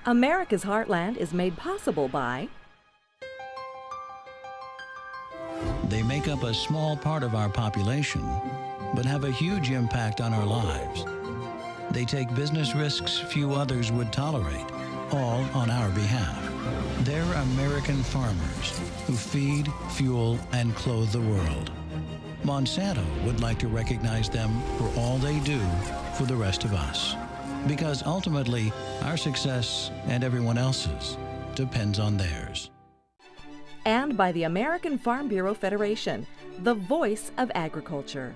America's Heartland is made possible by They make up a small part of our population, but have a huge impact on our lives. They take business risks few others would tolerate, all on our behalf. They're American farmers who feed, fuel, and clothe the world. Monsanto would like to recognize them for all they do for the rest of us. Because ultimately, our success and everyone else's depends on theirs. and by the American Farm Bureau Federation, the voice of agriculture.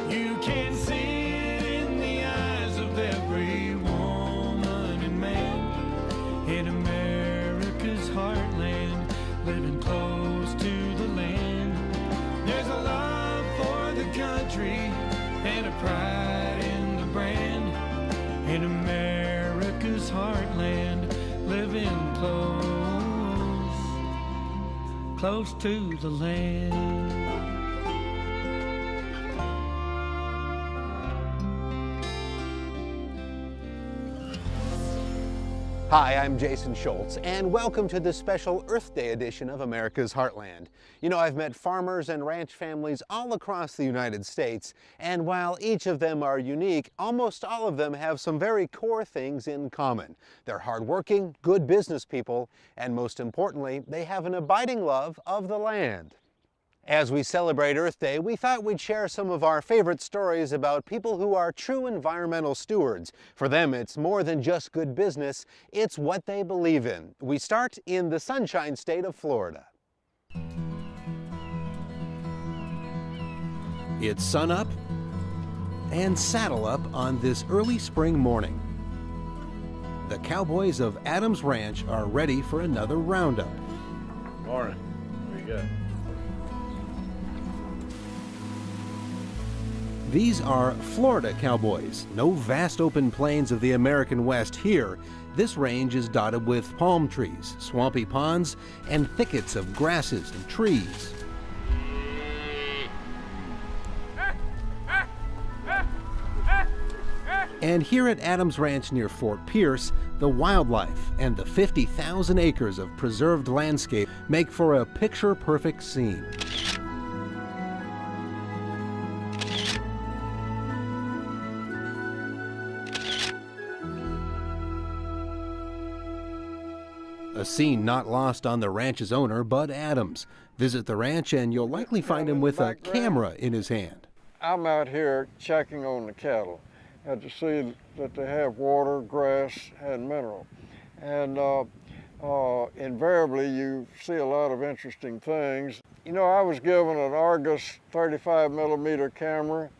You can see it in the eyes of every woman and man in America's heartland, living close to the land. There's a love for the country and a pride in the brand. In America's heartland, living close to the land. Hi, I'm Jason Schultz, and welcome to this special Earth Day edition of America's Heartland. You know, I've met farmers and ranch families all across the United States, and while each of them are unique, almost all of them have some very core things in common. They're hardworking, good business people, and most importantly, they have an abiding love of the land. As we celebrate Earth Day, we thought we'd share some of our favorite stories about people who are true environmental stewards. For them, it's more than just good business, it's what they believe in. We start in the Sunshine State of Florida. It's sunup and saddle up on this early spring morning. The cowboys of Adams Ranch are ready for another roundup. Morning. What you got? These are Florida cowboys. No vast open plains of the American West here. This range is dotted with palm trees, swampy ponds, and thickets of grasses and trees. And here at Adams Ranch near Fort Pierce, the wildlife and the 50,000 acres of preserved landscape make for a picture-perfect scene. A scene not lost on the ranch's owner, Bud Adams. Visit the ranch and you'll likely find him with a camera in his hand. I'm out here checking on the cattle and to see that they have water, grass, and mineral. And invariably you see a lot of interesting things. You know, I was given an Argus 35mm camera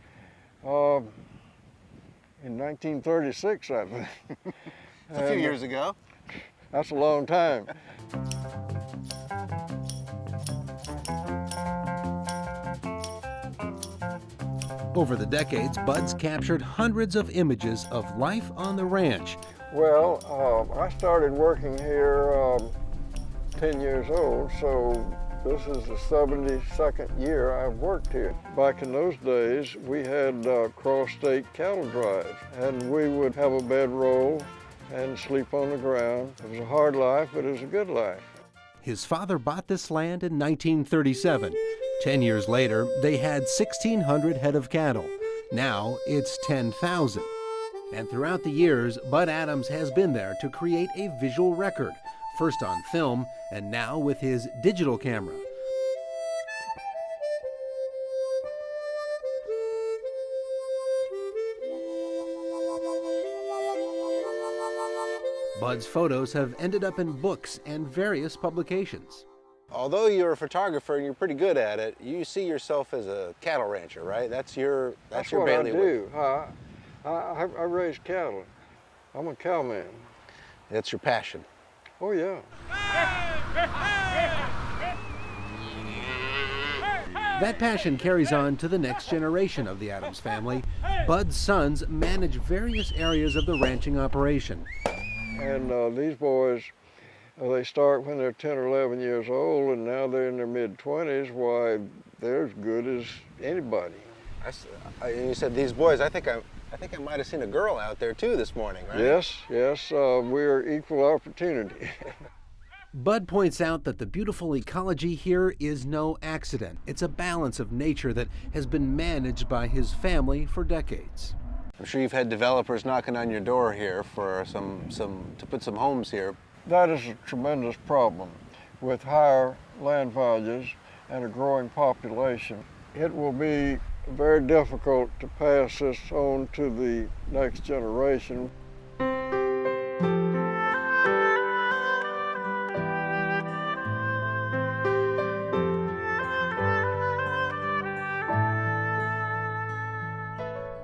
in 1936, I think. It's a few years ago. That's a long time. Over the decades, Bud's captured hundreds of images of life on the ranch. Well, I started working here 10 years old, so this is the 72nd year I've worked here. Back in those days, we had cross-state cattle drive, and we would have a bedroll and sleep on the ground. It was a hard life, but it was a good life. His father bought this land in 1937. 10 years later, they had 1,600 head of cattle. Now it's 10,000. And throughout the years, Bud Adams has been there to create a visual record, first on film and now with his digital camera. Bud's photos have ended up in books and various publications. Although you're a photographer and you're pretty good at it, you see yourself as a cattle rancher, right? That's your bailiwick. What I do. I raise cattle. I'm a cowman. That's your passion. Oh, yeah. That passion carries on to the next generation of the Adams family. Bud's sons manage various areas of the ranching operation. And these boys, they start when they're 10 or 11 years old, and now they're in their mid-20s. Why, they're as good as anybody. And you said these boys, I think I think I might have seen a girl out there too this morning, right? Yes, we're equal opportunity. Bud points out that the beautiful ecology here is no accident. It's a balance of nature that has been managed by his family for decades. I'm sure you've had developers knocking on your door here for to put some homes here. That is a tremendous problem. With higher land values and a growing population, it will be very difficult to pass this on to the next generation.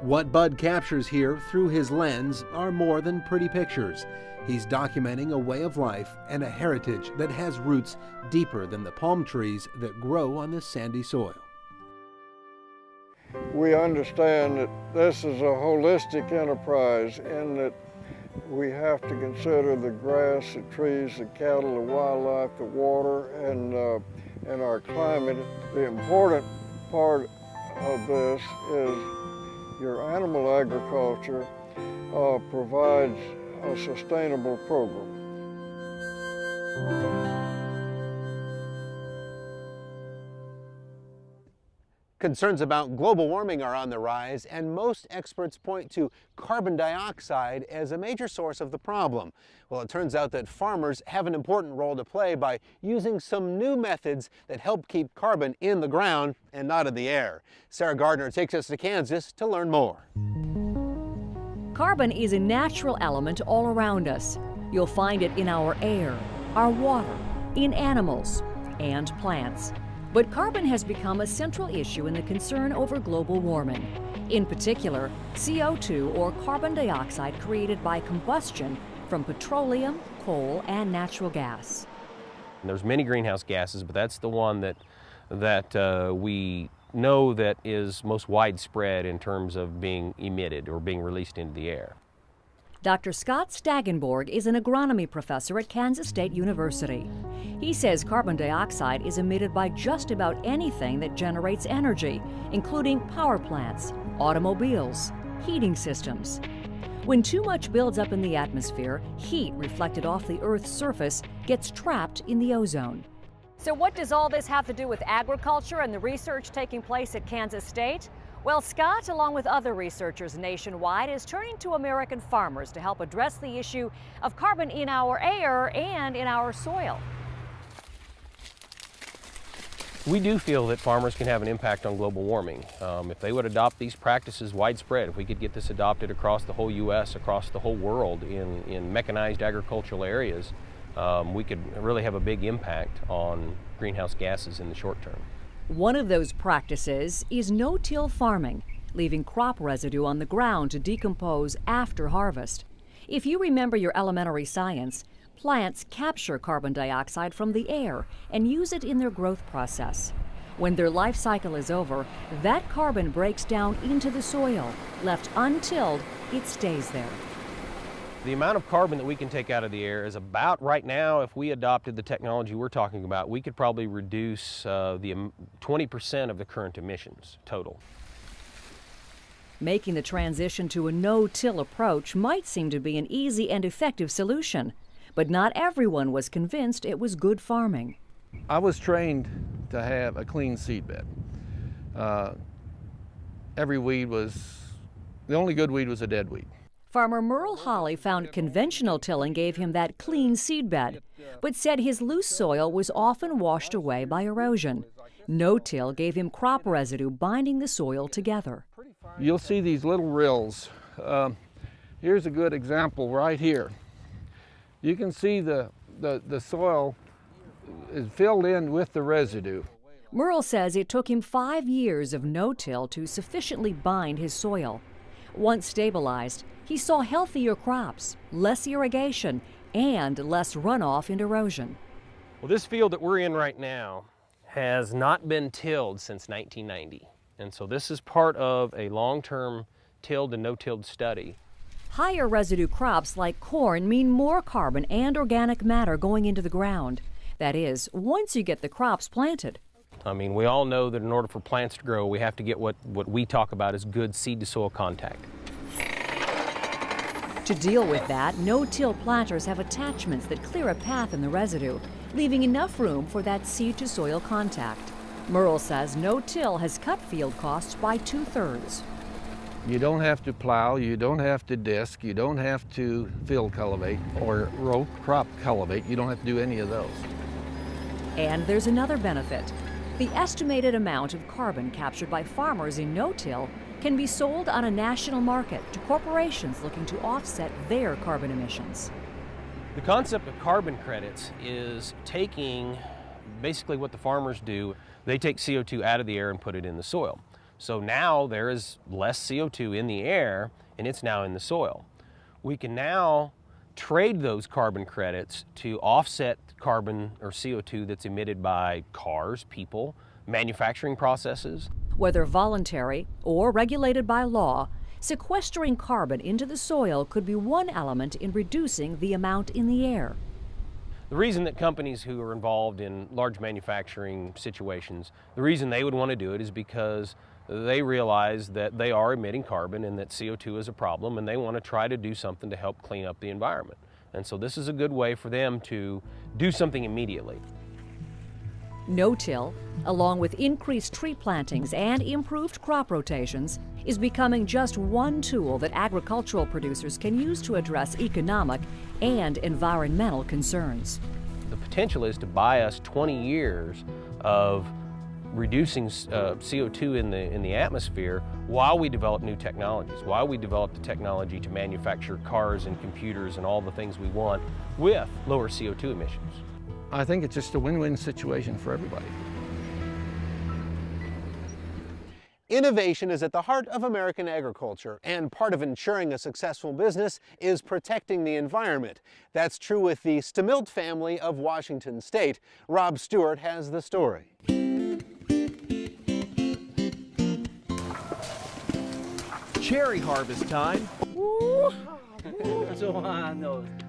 What Bud captures here through his lens are more than pretty pictures. He's documenting a way of life and a heritage that has roots deeper than the palm trees that grow on this sandy soil. We understand that this is a holistic enterprise and that we have to consider the grass, the trees, the cattle, the wildlife, the water, and our climate. The important part of this is your animal agriculture provides a sustainable program. Concerns about global warming are on the rise, and most experts point to carbon dioxide as a major source of the problem. Well, it turns out that farmers have an important role to play by using some new methods that help keep carbon in the ground and not in the air. Sarah Gardner takes us to Kansas to learn more. Carbon is a natural element all around us. You'll find it in our air, our water, in animals, and plants. But carbon has become a central issue in the concern over global warming. In particular, CO2 or carbon dioxide created by combustion from petroleum, coal, and natural gas. There's many greenhouse gases, but that's the one that we know that is most widespread in terms of being emitted or being released into the air. Dr. Scott Stagenborg is an agronomy professor at Kansas State University. He says carbon dioxide is emitted by just about anything that generates energy, including power plants, automobiles, heating systems. When too much builds up in the atmosphere, heat reflected off the Earth's surface gets trapped in the ozone. So what does all this have to do with agriculture and the research taking place at Kansas State? Well, Scott, along with other researchers nationwide, is turning to American farmers to help address the issue of carbon in our air and in our soil. We do feel that farmers can have an impact on global warming. If they would adopt these practices widespread, if we could get this adopted across the whole U.S., across the whole world in mechanized agricultural areas, we could really have a big impact on greenhouse gases in the short term. One of those practices is no-till farming, leaving crop residue on the ground to decompose after harvest. If you remember your elementary science, plants capture carbon dioxide from the air and use it in their growth process. When their life cycle is over, that carbon breaks down into the soil. Left untilled, it stays there. The amount of carbon that we can take out of the air is about, right now, if we adopted the technology we're talking about, we could probably reduce the 20% of the current emissions total. Making the transition to a no-till approach might seem to be an easy and effective solution, but not everyone was convinced it was good farming. I was trained to have a clean seed bed. Every weed the only good weed was a dead weed. Farmer Merle Holly found conventional tilling gave him that clean seedbed, but said his loose soil was often washed away by erosion. No-till gave him crop residue binding the soil together. You'll see these little rills. Here's a good example right here. You can see the soil is filled in with the residue. Merle says it took him 5 years of no-till to sufficiently bind his soil. Once stabilized, he saw healthier crops, less irrigation, and less runoff and erosion. Well, this field that we're in right now has not been tilled since 1990. And so this is part of a long-term tilled and no-tilled study. Higher residue crops like corn mean more carbon and organic matter going into the ground. That is, once you get the crops planted. I mean, we all know that in order for plants to grow, we have to get what we talk about as good seed-to-soil contact. To deal with that, no-till planters have attachments that clear a path in the residue, leaving enough room for that seed-to-soil contact. Merle says no-till has cut field costs by 2/3. You don't have to plow, you don't have to disc, you don't have to field cultivate or row crop cultivate. You don't have to do any of those. And there's another benefit. The estimated amount of carbon captured by farmers in no-till can be sold on a national market to corporations looking to offset their carbon emissions. The concept of carbon credits is taking basically what the farmers do. They take CO2 out of the air and put it in the soil. So now there is less CO2 in the air and it's now in the soil. We can now trade those carbon credits to offset carbon or CO2 that's emitted by cars, people, manufacturing processes. Whether voluntary or regulated by law, sequestering carbon into the soil could be one element in reducing the amount in the air. The reason that companies who are involved in large manufacturing situations, the reason they would want to do it is because they realize that they are emitting carbon and that CO2 is a problem, and they want to try to do something to help clean up the environment. And so this is a good way for them to do something immediately. No-till, along with increased tree plantings and improved crop rotations, is becoming just one tool that agricultural producers can use to address economic and environmental concerns. The potential is to buy us 20 years of reducing CO2 in the atmosphere while we develop new technologies, while we develop the technology to manufacture cars and computers and all the things we want with lower CO2 emissions. I think it's just a win-win situation for everybody. Innovation is at the heart of American agriculture, and part of ensuring a successful business is protecting the environment. That's true with the Stemilt family of Washington State. Rob Stewart has the story. Cherry harvest time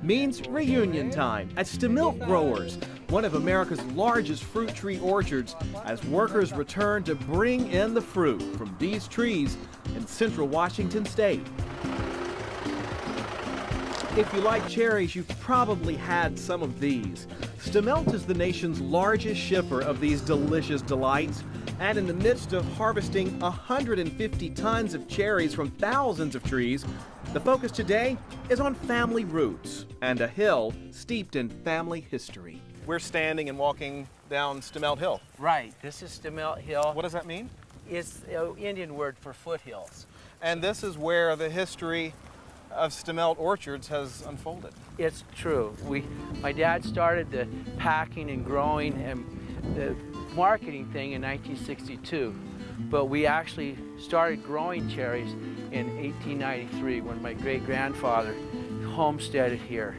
means reunion time at Stemilt Growers, one of America's largest fruit tree orchards, as workers return to bring in the fruit from these trees in central Washington State. If you like cherries, you've probably had some of these. Stemilt is the nation's largest shipper of these delicious delights, and in the midst of harvesting 150 tons of cherries from thousands of trees, the focus today is on family roots and a hill steeped in family history. We're standing and walking down Stemilt Hill. Right, this is Stemilt Hill. What does that mean? It's an Indian word for foothills. And this is where the history of Stemilt orchards has unfolded. It's true. My dad started the packing and growing and the marketing thing in 1962, but we actually started growing cherries in 1893 when my great-grandfather homesteaded here.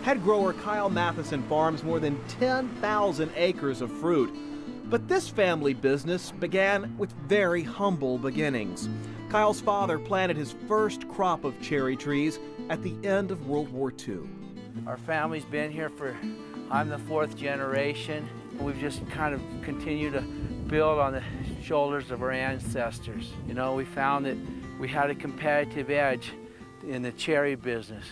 Head grower Kyle Matheson farms more than 10,000 acres of fruit, but this family business began with very humble beginnings. Kyle's father planted his first crop of cherry trees at the end of World War II. Our family's been here I'm the fourth generation. We've just kind of continued to build on the shoulders of our ancestors. You know, we found that we had a competitive edge in the cherry business.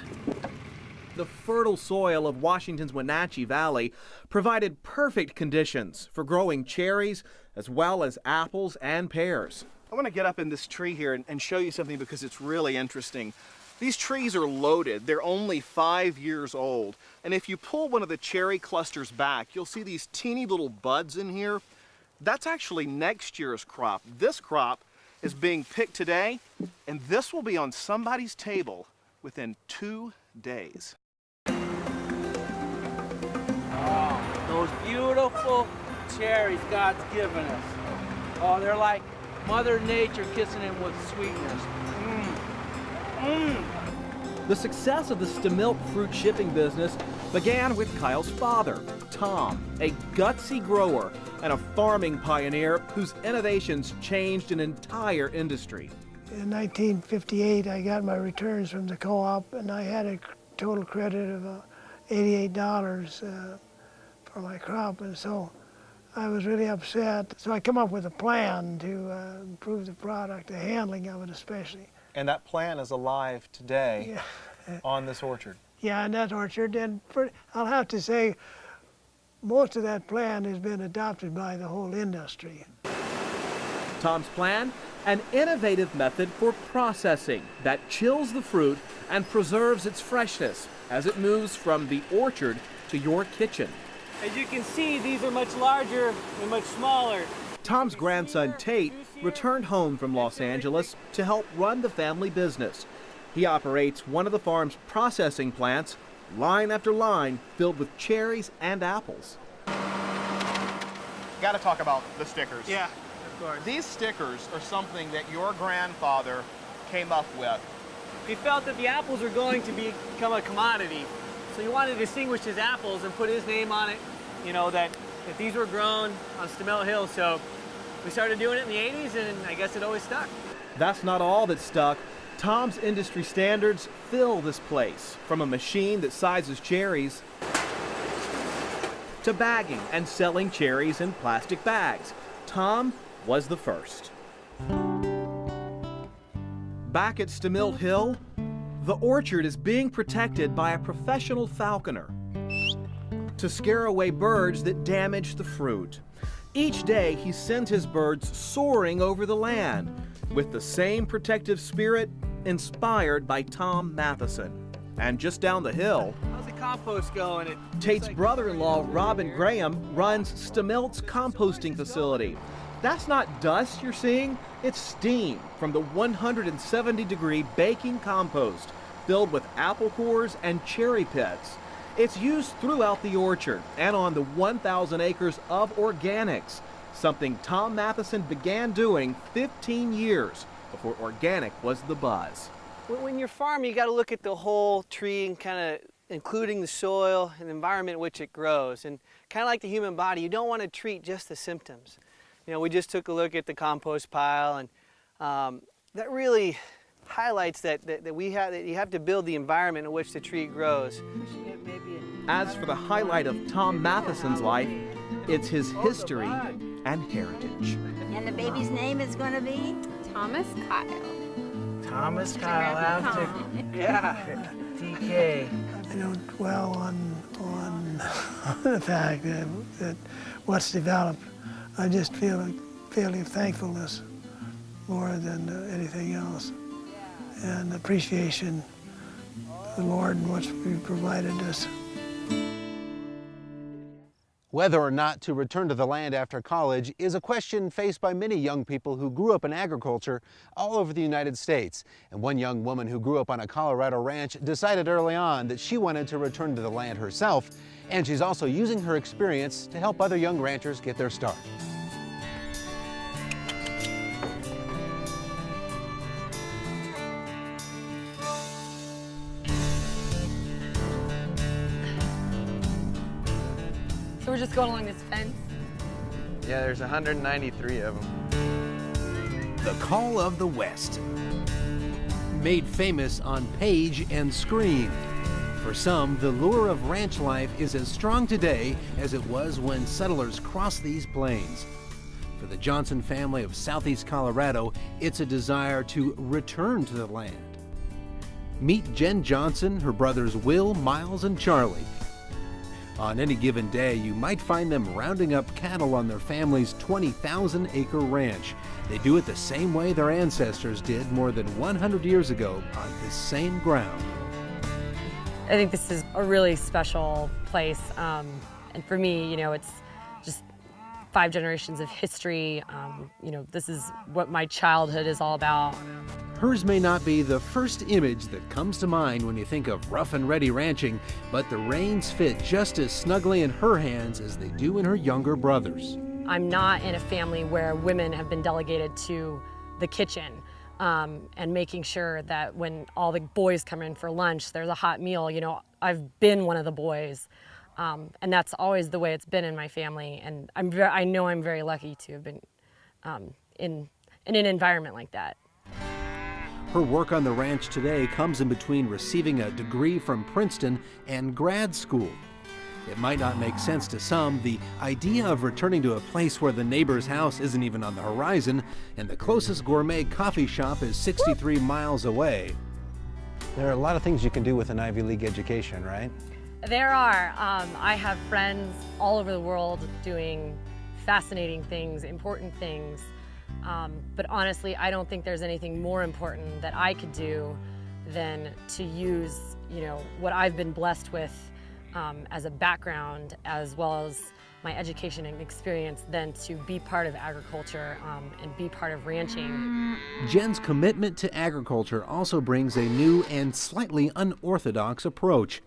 The fertile soil of Washington's Wenatchee Valley provided perfect conditions for growing cherries as well as apples and pears. I want to get up in this tree here and show you something because it's really interesting. These trees are loaded. They're only 5 years old. And if you pull one of the cherry clusters back, you'll see these teeny little buds in here. That's actually next year's crop. This crop is being picked today, and this will be on somebody's table within 2 days. Oh, those beautiful cherries God's given us. Oh, they're like Mother Nature kissing him with sweetness. The success of the Stemilt fruit shipping business began with Kyle's father, Tom, a gutsy grower and a farming pioneer whose innovations changed an entire industry. In 1958, I got my returns from the co-op, and I had a total credit of $88 for my crop, and so I was really upset. So I come up with a plan to improve the product, the handling of it especially. And that plan is alive today on this orchard. Yeah, in that orchard. And I'll have to say, most of that plan has been adopted by the whole industry. Tom's plan? An innovative method for processing that chills the fruit and preserves its freshness as it moves from the orchard to your kitchen. As you can see, these are much larger and much smaller. Tom's grandson Tate returned home from Los Angeles to help run the family business. He operates one of the farm's processing plants, line after line filled with cherries and apples. Got to talk about the stickers. Yeah, of course. These stickers are something that your grandfather came up with. He felt that the apples were going to become a commodity. So he wanted to distinguish his apples and put his name on it, you know, that these were grown on Stemelt Hill. So we started doing it in the 80s, and I guess it always stuck. That's not all that stuck. Tom's industry standards fill this place, from a machine that sizes cherries to bagging and selling cherries in plastic bags. Tom was the first. Back at Stemelt Hill, the orchard is being protected by a professional falconer to scare away birds that damage the fruit. Each day, he sends his birds soaring over the land with the same protective spirit inspired by Tom Matheson. And just down the hill, how's the compost going? Tate's brother-in-law, Robin Graham, runs Stemelt's composting facility. That's not dust you're seeing, it's steam from the 170-degree baking compost filled with apple cores and cherry pits. It's used throughout the orchard and on the 1,000 acres of organics, something Tom Matheson began doing 15 years before organic was the buzz. When you're farming, you got to look at the whole tree and kind of including the soil and the environment in which it grows. And kind of like the human body, you don't want to treat just the symptoms. You know, we just took a look at the compost pile, and that really highlights that you have to build the environment in which the tree grows. As for the highlight of Tom Matheson's life, it's his history and heritage. And the baby's name is going to be? Thomas Kyle. Thomas Kyle after, yeah, DK. I don't dwell on the fact that what's developed. I just feel a feeling of thankfulness more than anything else, and appreciation to the Lord and what He provided us. Whether or not to return to the land after college is a question faced by many young people who grew up in agriculture all over the United States. And one young woman who grew up on a Colorado ranch decided early on that she wanted to return to the land herself, and she's also using her experience to help other young ranchers get their start. So we're just going along this fence? Yeah, there's 193 of them. The Call of the West. Made famous on page and screen. For some, the lure of ranch life is as strong today as it was when settlers crossed these plains. For the Johnson family of southeast Colorado, it's a desire to return to the land. Meet Jen Johnson, her brothers Will, Miles, and Charlie. On any given day, you might find them rounding up cattle on their family's 20,000-acre ranch. They do it the same way their ancestors did more than 100 years ago on this same ground. I think this is a really special place, and for me, you know, it's just 5 generations of history. You know, this is what my childhood is all about. Hers may not be the first image that comes to mind when you think of rough and ready ranching, but the reins fit just as snugly in her hands as they do in her younger brother's. I'm not in a family where women have been delegated to the kitchen and making sure that when all the boys come in for lunch, there's a hot meal. You know, I've been one of the boys, and that's always the way it's been in my family. And I know I'm very lucky to have been in an environment like that. Her work on the ranch today comes in between receiving a degree from Princeton and grad school. It might not make sense to some, the idea of returning to a place where the neighbor's house isn't even on the horizon and the closest gourmet coffee shop is 63 miles away. There are a lot of things you can do with an Ivy League education, right? There are. I have friends all over the world doing fascinating things, important things. But honestly, I don't think there's anything more important that I could do than to use, what I've been blessed with as a background, as well as my education and experience, than to be part of agriculture and be part of ranching. Jen's commitment to agriculture also brings a new and slightly unorthodox approach.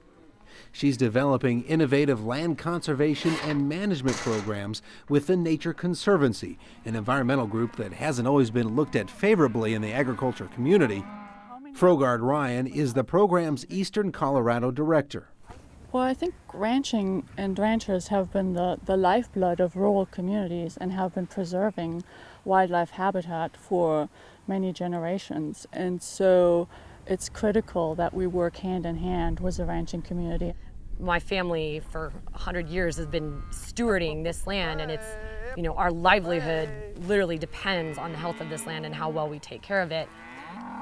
She's developing innovative land conservation and management programs with the Nature Conservancy, an environmental group that hasn't always been looked at favorably in the agriculture community. Frogard Ryan is the program's Eastern Colorado director. Well, I think ranching and ranchers have been the lifeblood of rural communities and have been preserving wildlife habitat for many generations. And so it's critical that we work hand in hand with the ranching community. My family for 100 years has been stewarding this land, and it's, our livelihood literally depends on the health of this land and how well we take care of it.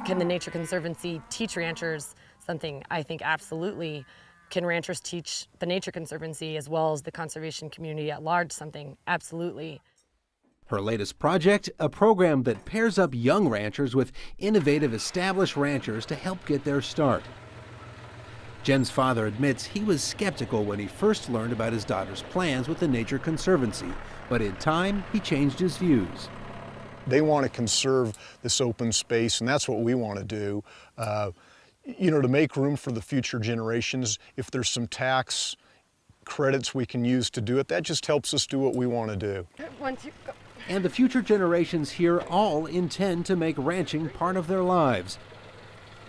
Can the Nature Conservancy teach ranchers something? I think absolutely. Can ranchers teach the Nature Conservancy as well as the conservation community at large something? Absolutely. Her latest project, a program that pairs up young ranchers with innovative established ranchers to help get their start. Jen's father admits he was skeptical when he first learned about his daughter's plans with the Nature Conservancy, but in time he changed his views. They want to conserve this open space, and that's what we want to do. To make room for the future generations, if there's some tax credits we can use to do it, that just helps us do what we want to do. And the future generations here all intend to make ranching part of their lives.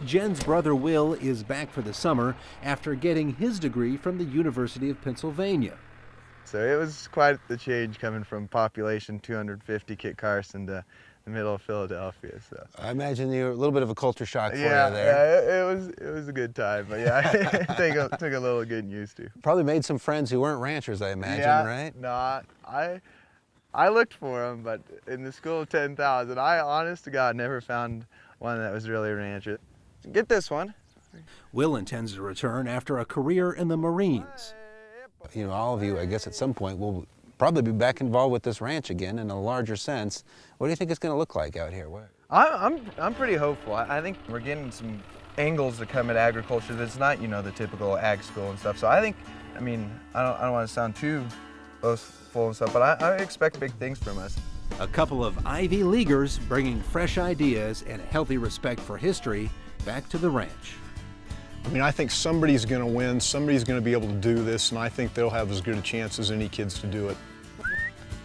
Jen's brother Will is back for the summer after getting his degree from the University of Pennsylvania. So it was quite the change coming from population 250 Kit Carson to the middle of Philadelphia. So I imagine you were a little bit of a culture shock for you there. there. It was a good time, but yeah, it took a little getting used to. Probably made some friends who weren't ranchers, I imagine, right? No, I looked for them, but in the school of 10,000, I, honest to God, never found one that was really a rancher. Get this one. Will intends to return after a career in the Marines. All of you, I guess at some point, will probably be back involved with this ranch again in a larger sense. What do you think it's going to look like out here? I'm pretty hopeful. I think we're getting some angles that come at agriculture that's not, the typical ag school and stuff. So I think, I don't want to sound too boastful and stuff, but I expect big things from us. A couple of Ivy Leaguers bringing fresh ideas and a healthy respect for history back to the ranch. I think somebody's going to win, somebody's going to be able to do this, and I think they'll have as good a chance as any kids to do it.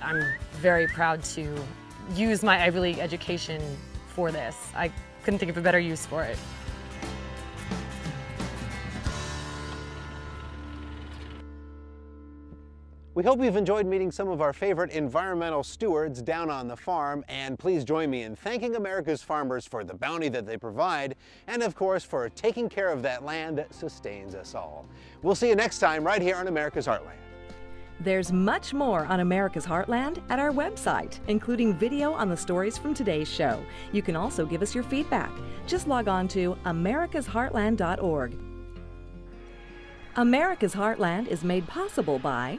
I'm very proud to use my Ivy League education for this. I couldn't think of a better use for it. We hope you've enjoyed meeting some of our favorite environmental stewards down on the farm, and please join me in thanking America's farmers for the bounty that they provide, and of course for taking care of that land that sustains us all. We'll see you next time right here on America's Heartland. There's much more on America's Heartland at our website, including video on the stories from today's show. You can also give us your feedback. Just log on to americasheartland.org. America's Heartland is made possible by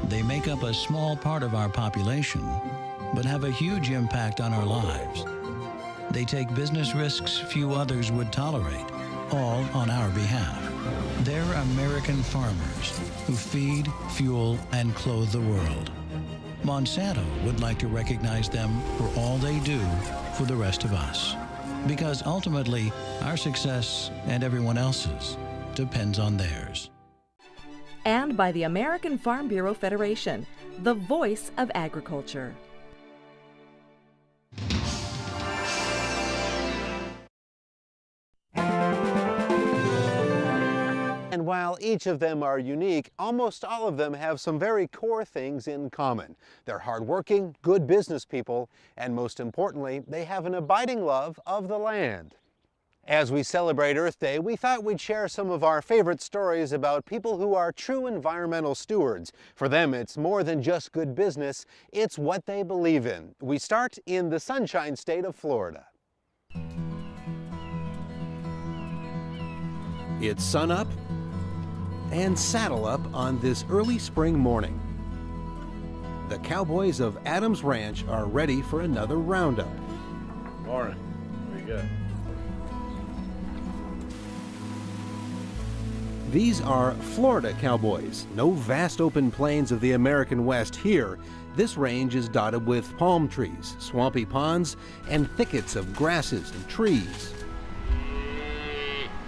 They make up a small part of our population, but have a huge impact on our lives. They take business risks few others would tolerate, all on our behalf. They're American farmers who feed, fuel, and clothe the world. Monsanto would like to recognize them for all they do for the rest of us. Because ultimately, our success and everyone else's depends on theirs. And by the American Farm Bureau Federation, the voice of agriculture. And while each of them are unique, almost all of them have some very core things in common. They're hardworking, good business people, and most importantly, they have an abiding love of the land. As we celebrate Earth Day, we thought we'd share some of our favorite stories about people who are true environmental stewards. For them, it's more than just good business, it's what they believe in. We start in the Sunshine State of Florida. It's sunup and saddle up on this early spring morning. The cowboys of Adams Ranch are ready for another roundup. Morning. Very good. These are Florida cowboys. No vast open plains of the American West here. This range is dotted with palm trees, swampy ponds, and thickets of grasses and trees.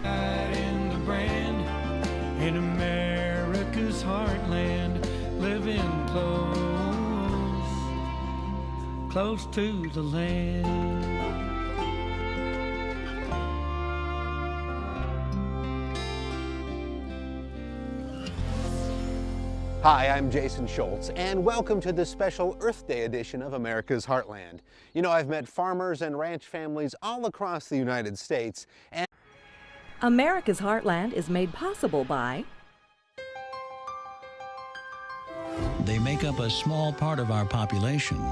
In the brand, in America's heartland, living close to the land. Hi, I'm Jason Schultz, and welcome to this special Earth Day edition of America's Heartland. You know, I've met farmers and ranch families all across the United States, and America's Heartland is made possible by They make up a small part of our population,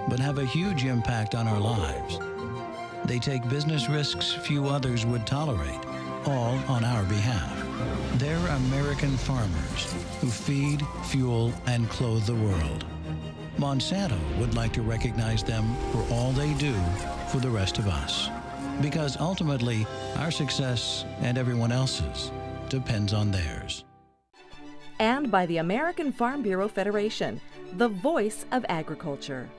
but have a huge impact on our lives. They take business risks few others would tolerate, all on our behalf. They're American farmers who feed, fuel, and clothe the world. Monsanto would like to recognize them for all they do for the rest of us. Because ultimately, our success and everyone else's depends on theirs. and by the American Farm Bureau Federation, the voice of agriculture.